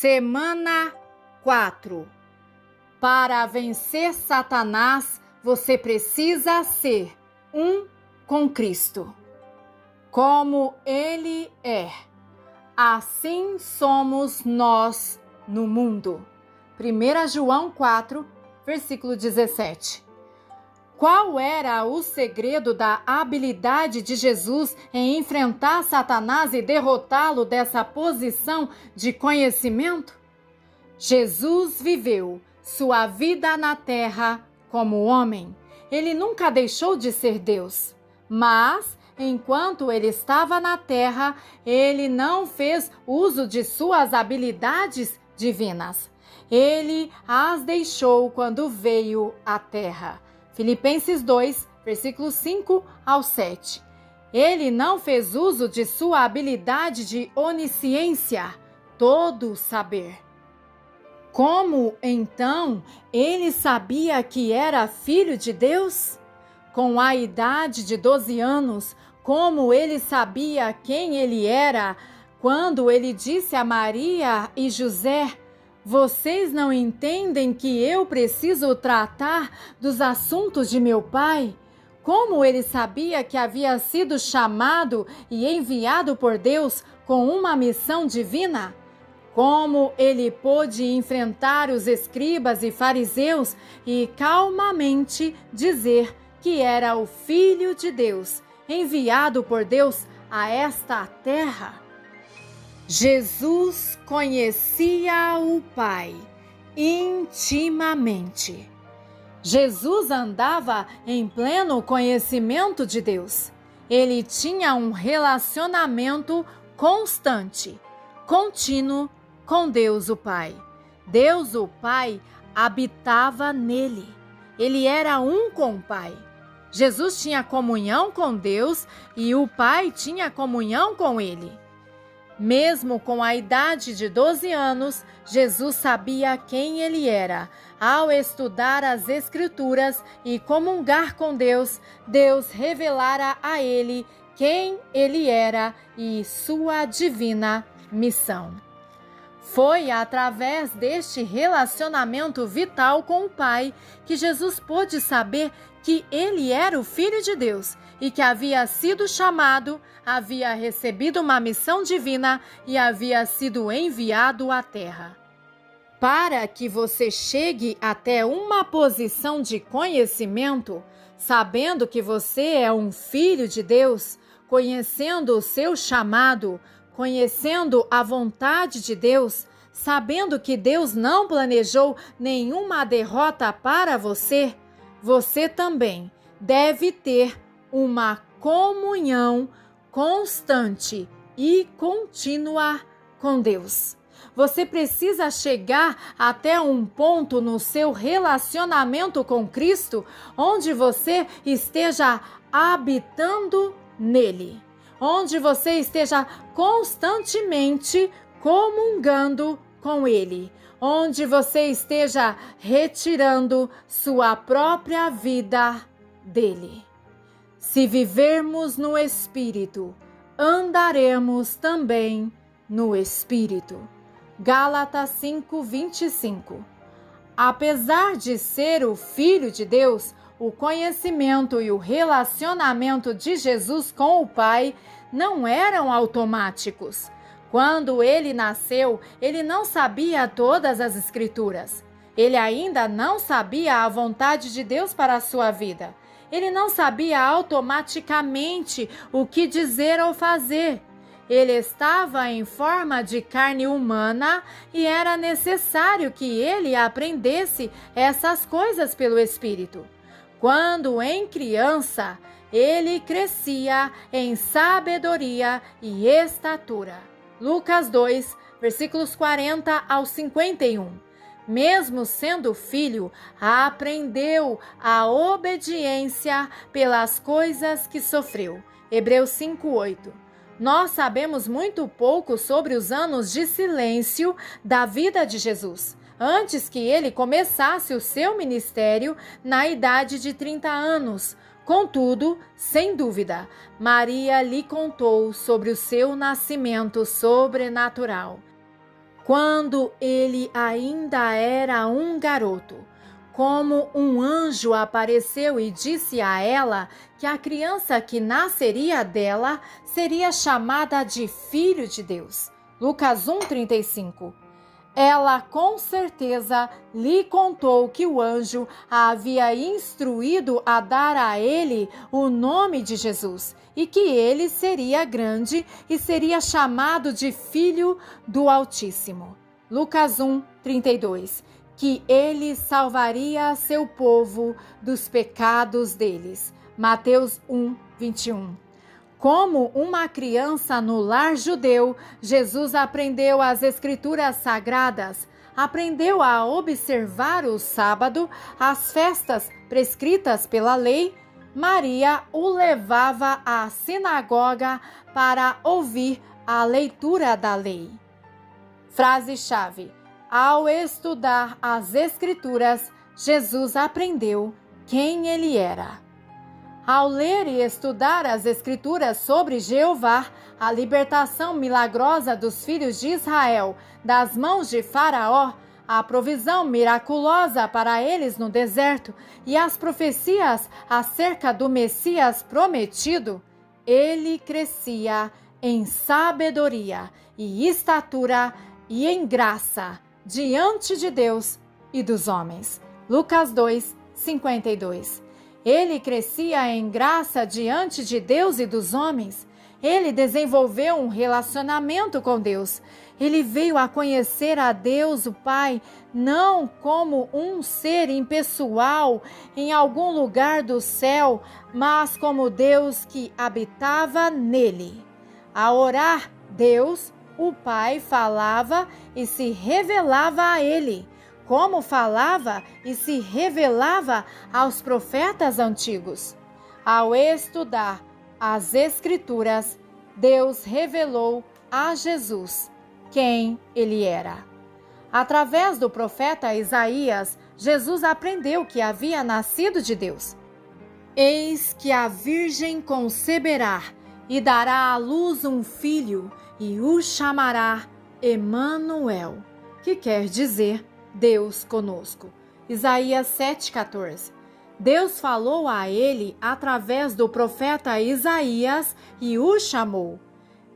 Semana 4. Para vencer Satanás, você precisa ser um com Cristo. Como Ele é, assim somos nós no mundo. 1 João 4, versículo 17. Qual era o segredo da habilidade de Jesus em enfrentar Satanás e derrotá-lo dessa posição de conhecimento? Jesus viveu sua vida na terra como homem. Ele nunca deixou de ser Deus, mas enquanto ele estava na terra, ele não fez uso de suas habilidades divinas. Ele as deixou quando veio à terra. Filipenses 2, versículos 5 ao 7. Ele não fez uso de sua habilidade de onisciência, todo saber. Como, então, ele sabia que era filho de Deus? Com a idade de 12 anos, como ele sabia quem ele era quando ele disse a Maria e José: "Vocês não entendem que eu preciso tratar dos assuntos de meu pai?" Como ele sabia que havia sido chamado e enviado por Deus com uma missão divina? Como ele pôde enfrentar os escribas e fariseus e calmamente dizer que era o Filho de Deus, enviado por Deus a esta terra? Jesus conhecia o Pai intimamente. Jesus andava em pleno conhecimento de Deus. Ele tinha um relacionamento constante, contínuo com Deus o Pai. Deus o Pai habitava nele. Ele era um com o Pai. Jesus tinha comunhão com Deus e o Pai tinha comunhão com ele. Mesmo com a idade de 12 anos, Jesus sabia quem ele era. Ao estudar as Escrituras e comungar com Deus, Deus revelara a ele quem ele era e sua divina missão. Foi através deste relacionamento vital com o Pai que Jesus pôde saber que ele era o Filho de Deus e que havia sido chamado, havia recebido uma missão divina e havia sido enviado à terra. Para que você chegue até uma posição de conhecimento, sabendo que você é um filho de Deus, conhecendo o seu chamado, conhecendo a vontade de Deus, sabendo que Deus não planejou nenhuma derrota para você, você também deve ter uma comunhão constante e contínua com Deus. Você precisa chegar até um ponto no seu relacionamento com Cristo onde você esteja habitando nele, onde você esteja constantemente comungando com ele, onde você esteja retirando sua própria vida dele. Se vivermos no Espírito, andaremos também no Espírito. Gálatas 5:25. Apesar de ser o Filho de Deus, o conhecimento e o relacionamento de Jesus com o Pai não eram automáticos. Quando ele nasceu, ele não sabia todas as Escrituras. Ele ainda não sabia a vontade de Deus para a sua vida. Ele não sabia automaticamente o que dizer ou fazer. Ele estava em forma de carne humana e era necessário que ele aprendesse essas coisas pelo Espírito. Quando em criança, ele crescia em sabedoria e estatura. Lucas 2, versículos 40 ao 51. Mesmo sendo filho, aprendeu a obediência pelas coisas que sofreu. Hebreus 5:8. Nós sabemos muito pouco sobre os anos de silêncio da vida de Jesus, antes que ele começasse o seu ministério na idade de 30 anos. Contudo, sem dúvida, Maria lhe contou sobre o seu nascimento sobrenatural. quando ele ainda era um garoto. Como um anjo apareceu e disse a ela que a criança que nasceria dela seria chamada de Filho de Deus. Lucas 1:35. Ela com certeza lhe contou que o anjo a havia instruído a dar a ele o nome de Jesus e que ele seria grande e seria chamado de Filho do Altíssimo. Lucas 1:32. Que ele salvaria seu povo dos pecados deles. Mateus 1:21. Como uma criança no lar judeu, Jesus aprendeu as Escrituras Sagradas, aprendeu a observar o sábado, as festas prescritas pela lei. Maria o levava à sinagoga para ouvir a leitura da lei. Frase-chave: ao estudar as Escrituras, Jesus aprendeu quem ele era. Ao ler e estudar as Escrituras sobre Jeová, a libertação milagrosa dos filhos de Israel das mãos de Faraó, a provisão miraculosa para eles no deserto e as profecias acerca do Messias prometido, ele crescia em sabedoria e estatura e em graça diante de Deus e dos homens. Lucas 2:52. Ele crescia em graça diante de Deus e dos homens. Ele desenvolveu um relacionamento com Deus. Ele veio a conhecer a Deus, o Pai, não como um ser impessoal em algum lugar do céu, mas como Deus que habitava nele. Ao orar, Deus, o Pai, falava e se revelava a ele, como falava e se revelava aos profetas antigos. Ao estudar as Escrituras, Deus revelou a Jesus quem ele era. Através do profeta Isaías, Jesus aprendeu que havia nascido de Deus. Eis que a Virgem conceberá e dará à luz um filho e o chamará Emanuel, que quer dizer Deus conosco. Isaías 7:14. Deus falou a ele através do profeta Isaías e o chamou.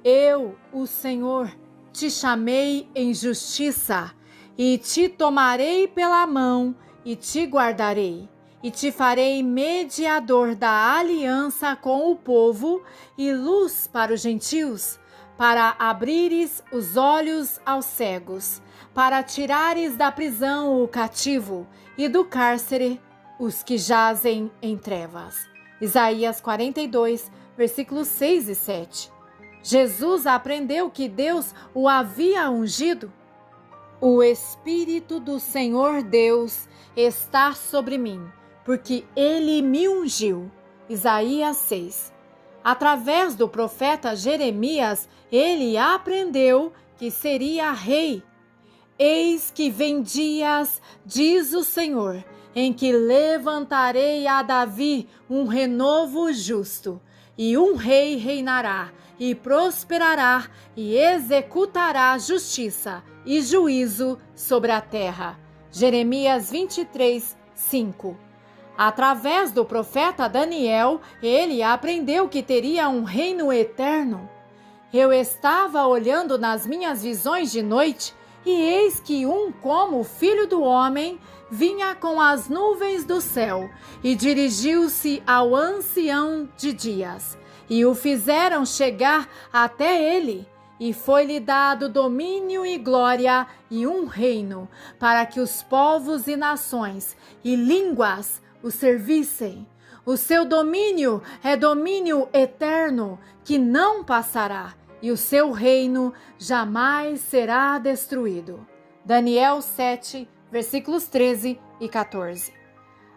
Eu, o Senhor, te chamei em justiça e te tomarei pela mão e te guardarei e te farei mediador da aliança com o povo e luz para os gentios, para abrires os olhos aos cegos, para tirares da prisão o cativo e do cárcere os que jazem em trevas. Isaías 42, versículos 6 e 7. Jesus aprendeu que Deus o havia ungido. O Espírito do Senhor Deus está sobre mim, porque ele me ungiu. Isaías 6. Através do profeta Jeremias, ele aprendeu que seria rei. Eis que vem dias, diz o Senhor, em que levantarei a Davi um renovo justo, e um rei reinará, e prosperará, e executará justiça e juízo sobre a terra. Jeremias 23:5. Através do profeta Daniel, ele aprendeu que teria um reino eterno. Eu estava olhando nas minhas visões de noite, e eis que um como filho do homem vinha com as nuvens do céu, e dirigiu-se ao ancião de dias, e o fizeram chegar até ele, e foi-lhe dado domínio e glória e um reino, para que os povos e nações e línguas o servissem. O seu domínio é domínio eterno, que não passará, e o seu reino jamais será destruído. Daniel 7, versículos 13 e 14.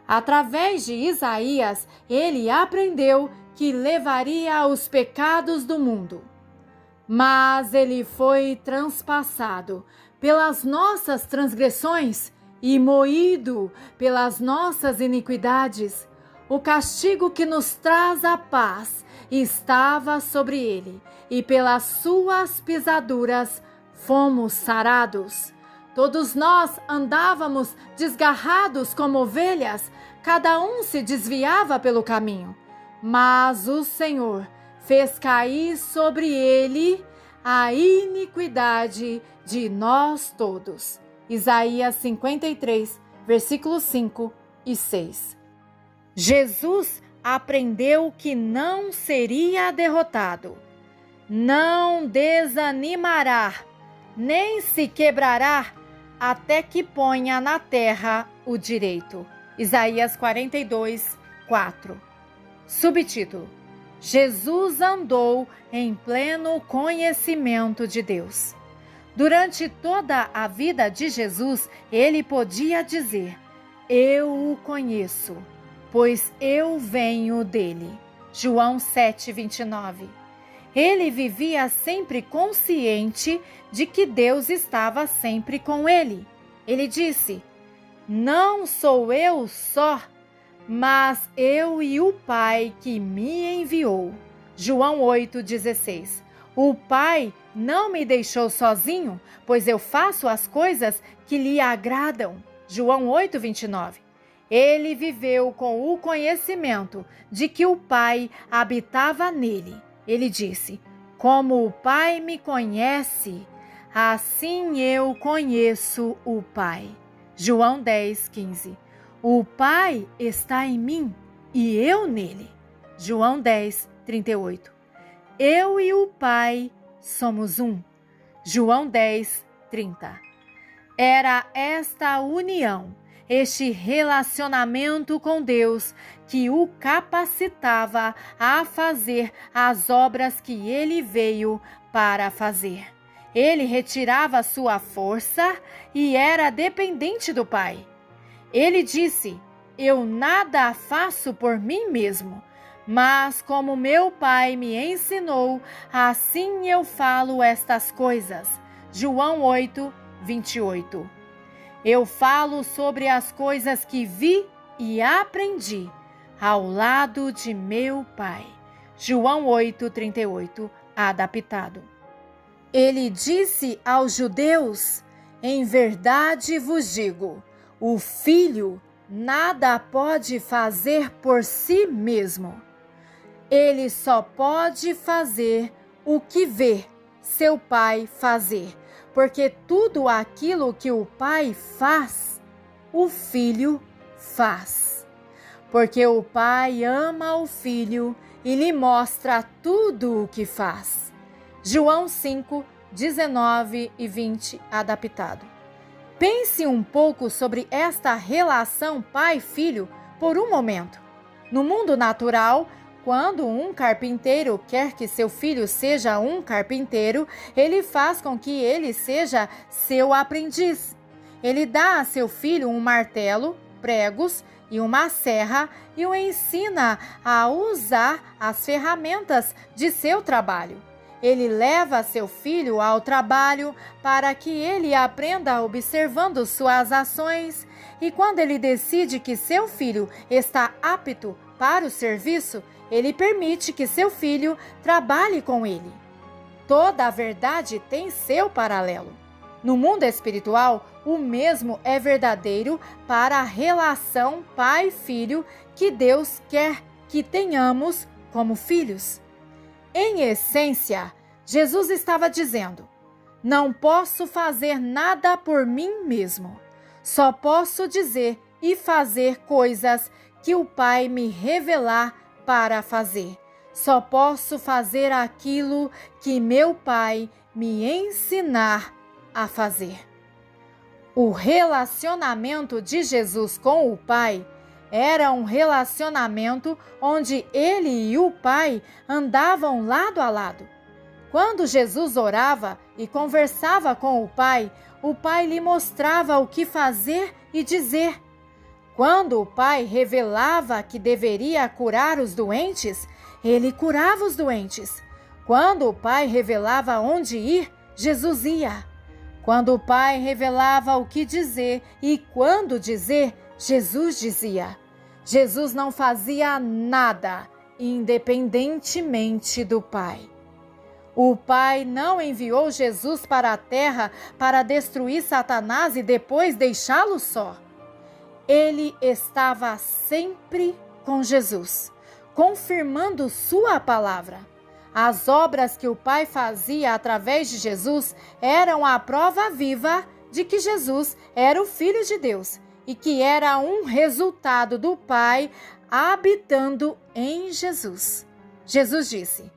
Através de Isaías, ele aprendeu que levaria os pecados do mundo. Mas ele foi transpassado pelas nossas transgressões e moído pelas nossas iniquidades. O castigo que nos traz a paz estava sobre ele, e pelas suas pisaduras fomos sarados. Todos nós andávamos desgarrados como ovelhas, cada um se desviava pelo caminho. Mas o Senhor fez cair sobre ele a iniquidade de nós todos. Isaías 53, versículos 5 e 6. Jesus aprendeu que não seria derrotado. Não desanimará, nem se quebrará, até que ponha na terra o direito. Isaías 42, 4. Subtítulo: Jesus andou em pleno conhecimento de Deus. Durante toda a vida de Jesus, ele podia dizer: eu o conheço, pois eu venho dele. João 7:29. Ele vivia sempre consciente de que Deus estava sempre com ele. Ele disse: não sou eu só, mas eu e o Pai que me enviou. João 8:16. O Pai não me deixou sozinho, pois eu faço as coisas que lhe agradam. João 8:29. Ele viveu com o conhecimento de que o Pai habitava nele. Ele disse: como o Pai me conhece, assim eu conheço o Pai. João 10:15. O Pai está em mim e eu nele. João 10:38. Eu e o Pai somos um. João 10:30. Era esta união, este relacionamento com Deus, que o capacitava a fazer as obras que ele veio para fazer. Ele retirava sua força e era dependente do Pai. Ele disse: eu nada faço por mim mesmo, mas como meu Pai me ensinou, assim eu falo estas coisas. João 8:28. Eu falo sobre as coisas que vi e aprendi ao lado de meu Pai. João 8:38, adaptado. Ele disse aos judeus: em verdade vos digo, o Filho nada pode fazer por si mesmo. Ele só pode fazer o que vê seu Pai fazer, porque tudo aquilo que o Pai faz, o Filho faz. Porque o Pai ama o Filho e lhe mostra tudo o que faz. João 5:19 e 20, adaptado. Pense um pouco sobre esta relação pai-filho por um momento. No mundo natural, quando um carpinteiro quer que seu filho seja um carpinteiro, ele faz com que ele seja seu aprendiz. Ele dá a seu filho um martelo, pregos e uma serra e o ensina a usar as ferramentas de seu trabalho. Ele leva seu filho ao trabalho para que ele aprenda observando suas ações, e quando ele decide que seu filho está apto para o serviço, ele permite que seu filho trabalhe com ele. Toda a verdade tem seu paralelo. No mundo espiritual, o mesmo é verdadeiro para a relação pai-filho que Deus quer que tenhamos como filhos. Em essência, Jesus estava dizendo: não posso fazer nada por mim mesmo. Só posso dizer e fazer coisas que o Pai me revelar para fazer. Só posso fazer aquilo que meu Pai me ensinar a fazer. O relacionamento de Jesus com o Pai era um relacionamento onde ele e o Pai andavam lado a lado. Quando Jesus orava e conversava com o Pai lhe mostrava o que fazer e dizer. Quando o Pai revelava que deveria curar os doentes, ele curava os doentes. Quando o Pai revelava onde ir, Jesus ia. Quando o Pai revelava o que dizer e quando dizer, Jesus dizia. Jesus não fazia nada independentemente do Pai. O Pai não enviou Jesus para a terra para destruir Satanás e depois deixá-lo só. Ele estava sempre com Jesus, confirmando sua palavra. As obras que o Pai fazia através de Jesus eram a prova viva de que Jesus era o Filho de Deus e que era um resultado do Pai habitando em Jesus. Jesus disse: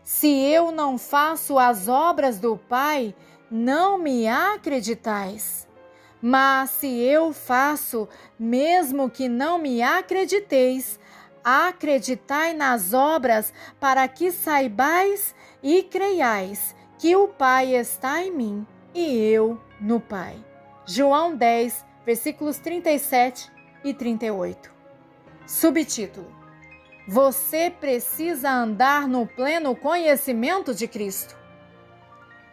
se eu não faço as obras do Pai, não me acreditais. Mas se eu faço, mesmo que não me acrediteis, acreditai nas obras, para que saibais e creiais que o Pai está em mim e eu no Pai. João 10, versículos 37 e 38. Subtítulo: você precisa andar no pleno conhecimento de Cristo.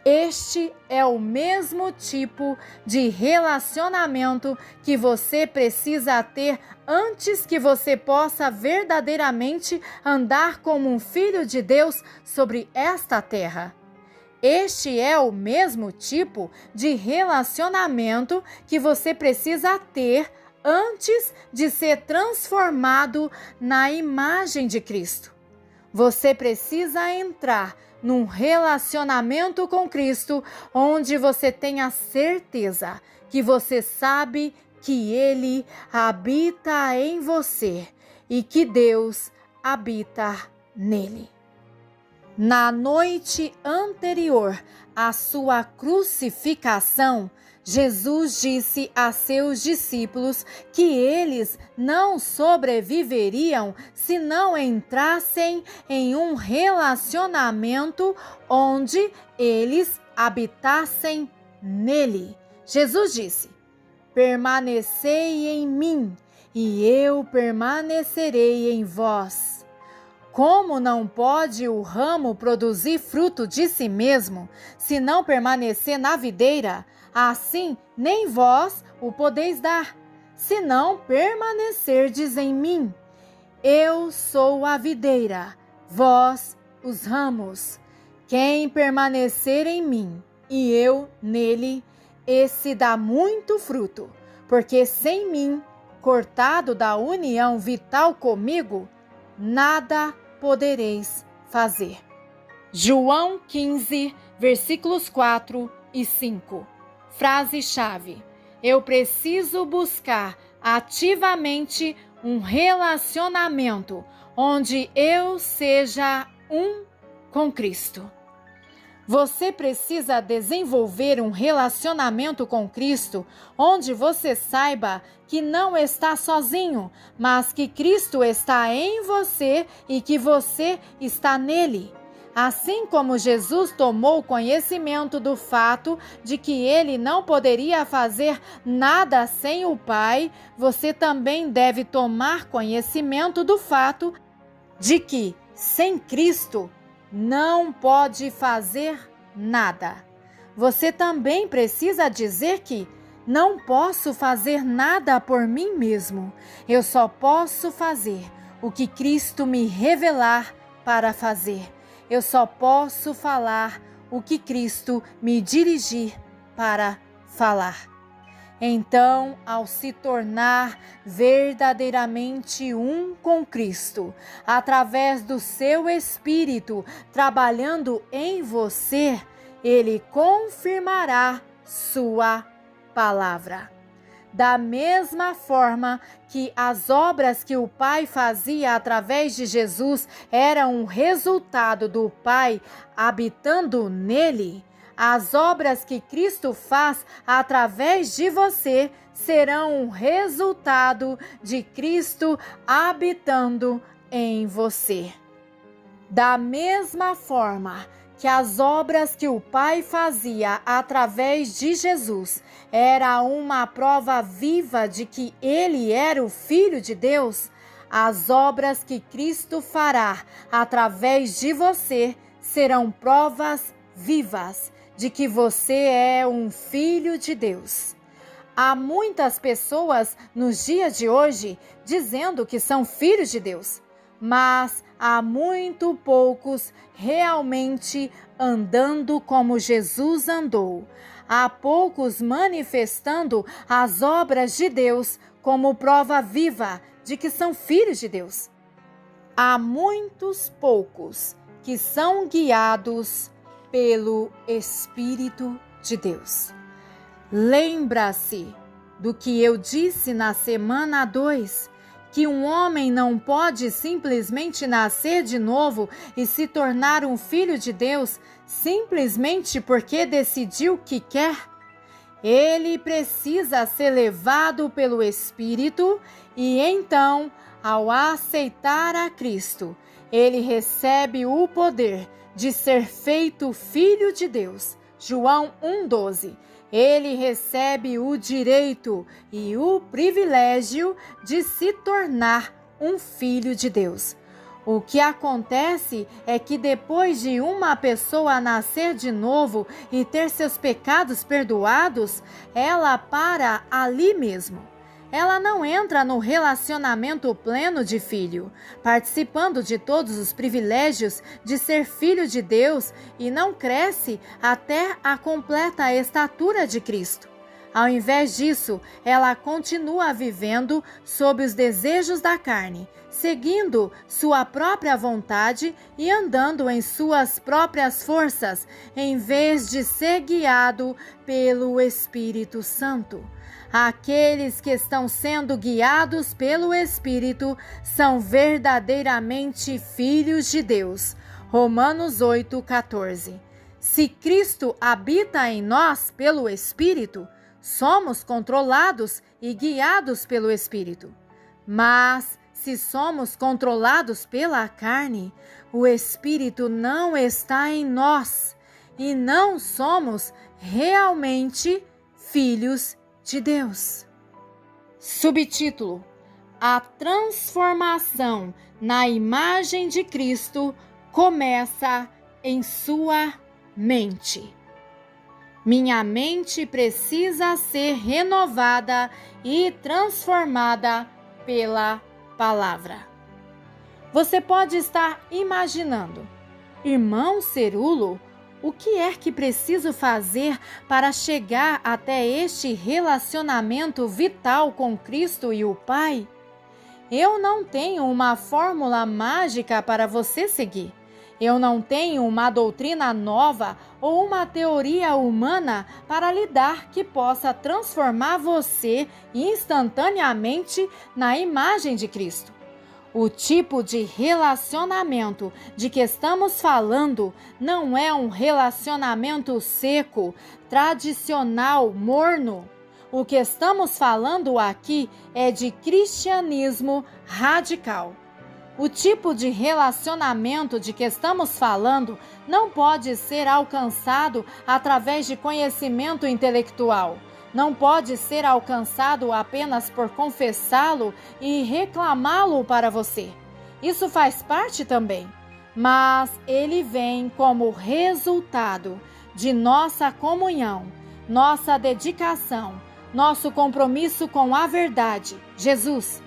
Este é o mesmo tipo de relacionamento que você precisa ter antes que você possa verdadeiramente andar como um filho de Deus sobre esta terra. Este é o mesmo tipo de relacionamento que você precisa ter antes de ser transformado na imagem de Cristo. Você precisa entrar num relacionamento com Cristo, onde você tenha certeza que você sabe que Ele habita em você e que Deus habita nele. Na noite anterior à sua crucificação, Jesus disse a seus discípulos que eles não sobreviveriam se não entrassem em um relacionamento onde eles habitassem nele. Jesus disse: permanecei em mim e eu permanecerei em vós. Como não pode o ramo produzir fruto de si mesmo, se não permanecer na videira, assim nem vós o podeis dar, se não permanecerdes em mim. Eu sou a videira, vós os ramos. Quem permanecer em mim e eu nele, esse dá muito fruto, porque sem mim, cortado da união vital comigo, nada podereis fazer. João 15, versículos 4 e 5. Frase-chave: eu preciso buscar ativamente um relacionamento onde eu seja um com Cristo. Você precisa desenvolver um relacionamento com Cristo onde você saiba que não está sozinho, mas que Cristo está em você e que você está nele. Assim como Jesus tomou conhecimento do fato de que ele não poderia fazer nada sem o Pai, você também deve tomar conhecimento do fato de que, sem Cristo, não pode fazer nada. Você também precisa dizer que não posso fazer nada por mim mesmo. Eu só posso fazer o que Cristo me revelar para fazer. Eu só posso falar o que Cristo me dirigir para falar. Então, ao se tornar verdadeiramente um com Cristo, através do seu Espírito trabalhando em você, Ele confirmará sua palavra. Da mesma forma que as obras que o Pai fazia através de Jesus eram um resultado do Pai habitando nele, as obras que Cristo faz através de você serão um resultado de Cristo habitando em você. Da mesma forma que as obras que o Pai fazia através de Jesus era uma prova viva de que ele era o Filho de Deus, as obras que Cristo fará através de você serão provas vivas de que você é um filho de Deus. Há muitas pessoas nos dias de hoje dizendo que são filhos de Deus, mas há muito poucos realmente andando como Jesus andou. Há poucos manifestando as obras de Deus como prova viva de que são filhos de Deus. Há muitos poucos que são guiados pelo Espírito de Deus. Lembra-se do que eu disse na semana 2, que um homem não pode simplesmente nascer de novo e se tornar um filho de Deus simplesmente porque decidiu que quer? Ele precisa ser levado pelo Espírito e então, ao aceitar a Cristo, ele recebe o poder de ser feito filho de Deus. João 1,12. Ele recebe o direito e o privilégio de se tornar um filho de Deus. O que acontece é que depois de uma pessoa nascer de novo e ter seus pecados perdoados, ela para ali mesmo. Ela não entra no relacionamento pleno de filho, participando de todos os privilégios de ser filho de Deus e não cresce até a completa estatura de Cristo. Ao invés disso, ela continua vivendo sob os desejos da carne, seguindo sua própria vontade e andando em suas próprias forças, em vez de ser guiado pelo Espírito Santo. Aqueles que estão sendo guiados pelo Espírito são verdadeiramente filhos de Deus. Romanos 8,14. Se Cristo habita em nós pelo Espírito, somos controlados e guiados pelo Espírito. Mas, se somos controlados pela carne, o Espírito não está em nós e não somos realmente filhos de Deus. Subtítulo: A transformação na imagem de Cristo começa em sua mente. Minha mente precisa ser renovada e transformada pela palavra. Você pode estar imaginando: irmão Cerulo, o que é que preciso fazer para chegar até este relacionamento vital com Cristo e o Pai? Eu não tenho uma fórmula mágica para você seguir. Eu não tenho uma doutrina nova ou uma teoria humana para lhe dar que possa transformar você instantaneamente na imagem de Cristo. O tipo de relacionamento de que estamos falando não é um relacionamento seco, tradicional, morno. O que estamos falando aqui é de cristianismo radical. O tipo de relacionamento de que estamos falando não pode ser alcançado através de conhecimento intelectual. Não pode ser alcançado apenas por confessá-lo e reclamá-lo para você. Isso faz parte também, mas ele vem como resultado de nossa comunhão, nossa dedicação, nosso compromisso com a verdade, Jesus,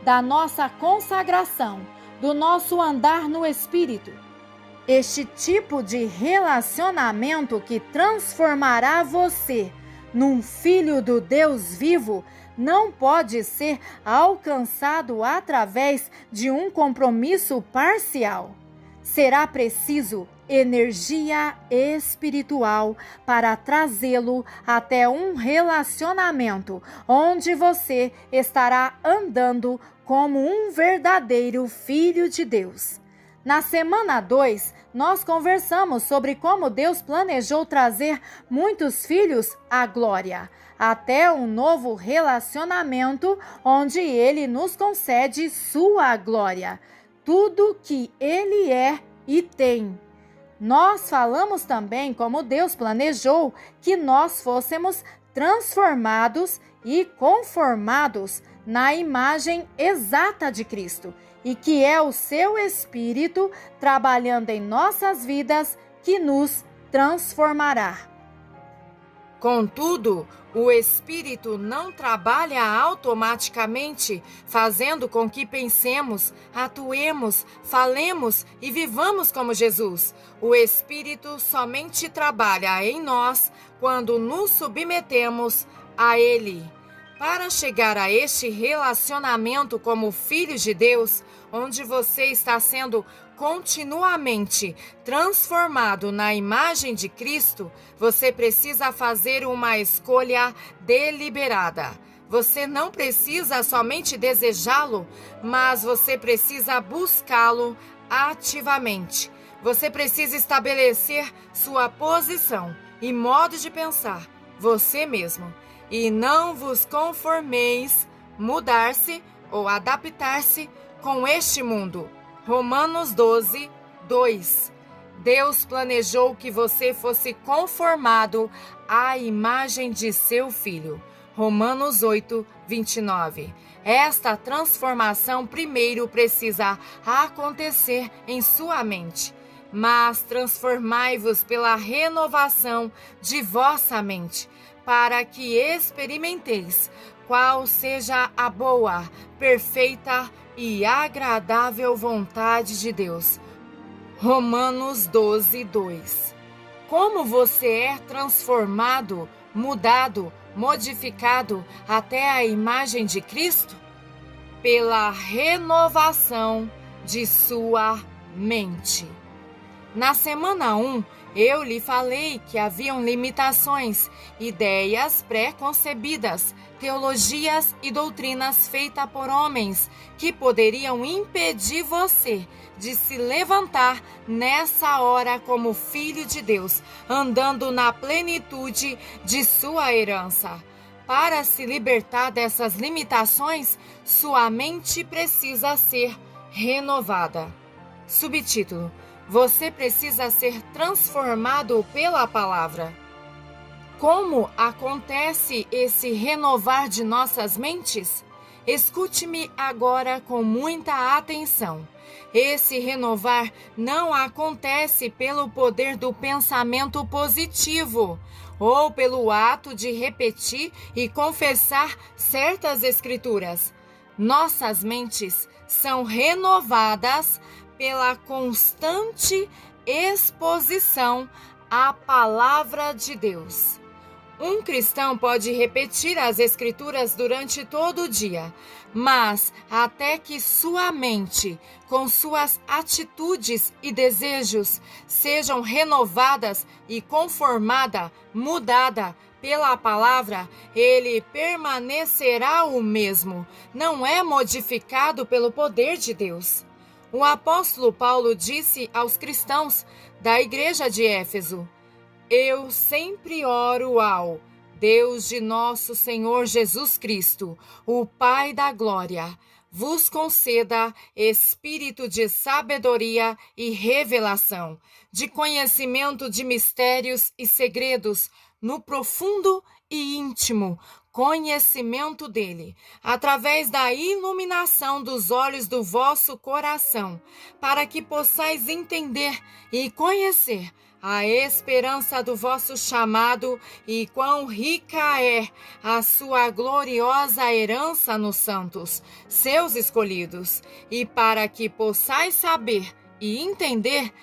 da nossa consagração, do nosso andar no Espírito. Este tipo de relacionamento que transformará você num filho do Deus vivo não pode ser alcançado através de um compromisso parcial. Será preciso energia espiritual para trazê-lo até um relacionamento onde você estará andando como um verdadeiro filho de Deus. Na semana 2, nós conversamos sobre como Deus planejou trazer muitos filhos à glória, até um novo relacionamento onde Ele nos concede sua glória, tudo que Ele é e tem. Nós falamos também como Deus planejou que nós fôssemos transformados e conformados na imagem exata de Cristo, e que é o seu Espírito trabalhando em nossas vidas que nos transformará. Contudo, o Espírito não trabalha automaticamente, fazendo com que pensemos, atuemos, falemos e vivamos como Jesus. O Espírito somente trabalha em nós quando nos submetemos a Ele. Para chegar a este relacionamento como filho de Deus, onde você está sendo continuamente transformado na imagem de Cristo, você precisa fazer uma escolha deliberada. Você não precisa somente desejá-lo, mas você precisa buscá-lo ativamente. Você precisa estabelecer sua posição e modo de pensar, você mesmo. E não vos conformeis, mudar-se ou adaptar-se com este mundo. Romanos 12, 2. Deus planejou que você fosse conformado à imagem de seu Filho. Romanos 8, 29. Esta transformação primeiro precisa acontecer em sua mente. Mas transformai-vos pela renovação de vossa mente, para que experimenteis qual seja a boa, perfeita e agradável vontade de Deus. Romanos 12, 2. Como você é transformado, mudado, modificado até a imagem de Cristo? Pela renovação de sua mente. Na semana 1, eu lhe falei que haviam limitações, ideias pré-concebidas, teologias e doutrinas feitas por homens que poderiam impedir você de se levantar nessa hora como filho de Deus, andando na plenitude de sua herança. Para se libertar dessas limitações, sua mente precisa ser renovada. Subtítulo: você precisa ser transformado pela palavra. Como acontece esse renovar de nossas mentes? Escute-me agora com muita atenção. Esse renovar não acontece pelo poder do pensamento positivo ou pelo ato de repetir e confessar certas escrituras. Nossas mentes são renovadas pela constante exposição à palavra de Deus. Um cristão pode repetir as escrituras durante todo o dia, mas até que sua mente, com suas atitudes e desejos, sejam renovadas e conformada, mudada pela palavra, ele permanecerá o mesmo, não é modificado pelo poder de Deus. O apóstolo Paulo disse aos cristãos da igreja de Éfeso: eu sempre oro ao Deus de nosso Senhor Jesus Cristo, o Pai da glória, vos conceda espírito de sabedoria e revelação, de conhecimento de mistérios e segredos, no profundo e íntimo conhecimento dele, através da iluminação dos olhos do vosso coração, para que possais entender e conhecer a esperança do vosso chamado e quão rica é a sua gloriosa herança nos santos, seus escolhidos, e para que possais saber e entender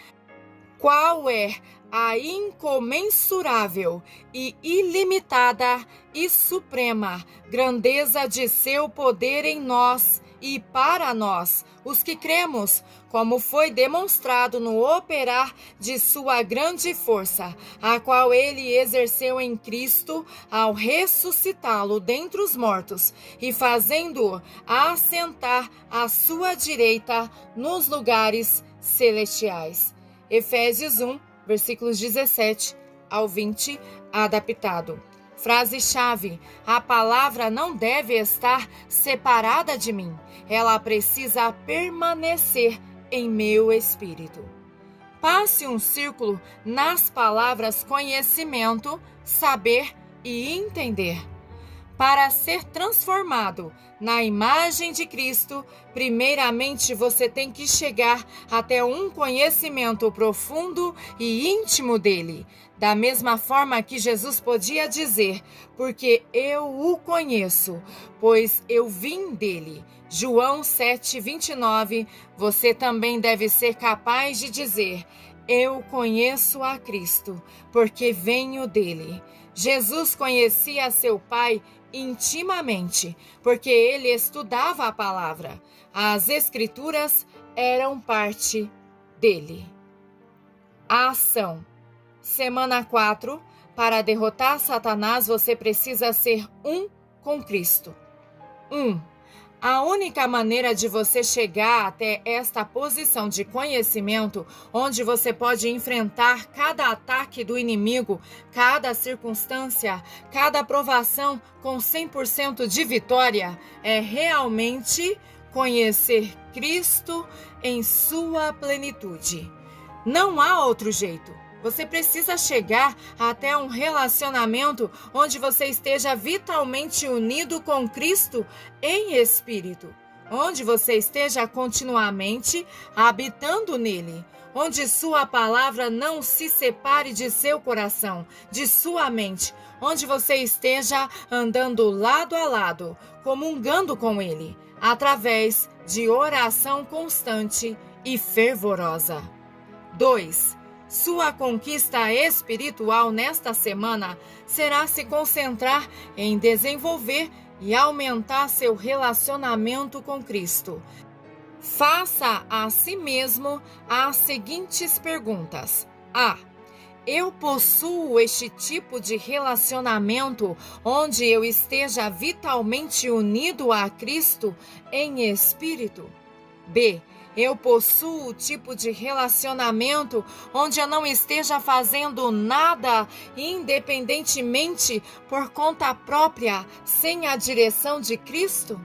qual é a incomensurável e ilimitada e suprema grandeza de seu poder em nós e para nós, os que cremos, como foi demonstrado no operar de sua grande força, a qual ele exerceu em Cristo ao ressuscitá-lo dentre os mortos e fazendo-o assentar à sua direita nos lugares celestiais. Efésios 1, versículos 17 ao 20, adaptado. Frase-chave: a palavra não deve estar separada de mim. Ela precisa permanecer em meu espírito. Passe um círculo nas palavras conhecimento, saber e entender. Para ser transformado na imagem de Cristo, primeiramente você tem que chegar até um conhecimento profundo e íntimo dele. Da mesma forma que Jesus podia dizer, porque eu o conheço, pois eu vim dele. João 7:29, você também deve ser capaz de dizer, eu conheço a Cristo, porque venho dele. Jesus conhecia seu Pai intimamente, porque ele estudava a palavra. As Escrituras eram parte dele. A ação. Semana 4. Para derrotar Satanás, você precisa ser um com Cristo. 1. A única maneira de você chegar até esta posição de conhecimento, onde você pode enfrentar cada ataque do inimigo, cada circunstância, cada provação com 100% de vitória, é realmente conhecer Cristo em sua plenitude. Não há outro jeito. Você precisa chegar até um relacionamento onde você esteja vitalmente unido com Cristo em espírito, onde você esteja continuamente habitando nele, onde sua palavra não se separe de seu coração, de sua mente, onde você esteja andando lado a lado, comungando com ele, através de oração constante e fervorosa. 2. Sua conquista espiritual nesta semana será se concentrar em desenvolver e aumentar seu relacionamento com Cristo. Faça a si mesmo as seguintes perguntas. A. Eu possuo este tipo de relacionamento onde eu esteja vitalmente unido a Cristo em espírito? B. Eu possuo o tipo de relacionamento onde eu não esteja fazendo nada independentemente por conta própria, sem a direção de Cristo?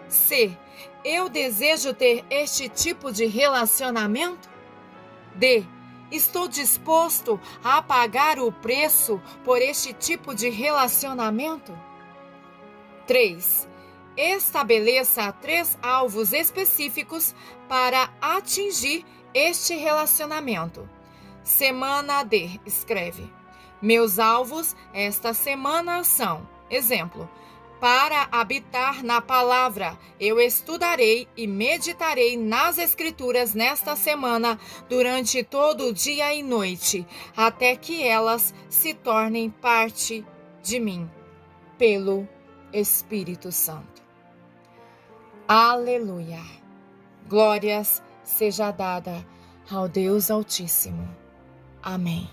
C. Eu desejo ter este tipo de relacionamento? D. Estou disposto a pagar o preço por este tipo de relacionamento? 3. Estabeleça 3 alvos específicos para atingir este relacionamento. Semana D, escreve. Meus alvos esta semana são, exemplo, para habitar na palavra, eu estudarei e meditarei nas Escrituras nesta semana durante todo o dia e noite, até que elas se tornem parte de mim, pelo Espírito Santo. Aleluia! Glórias seja dada ao Deus Altíssimo. Amém.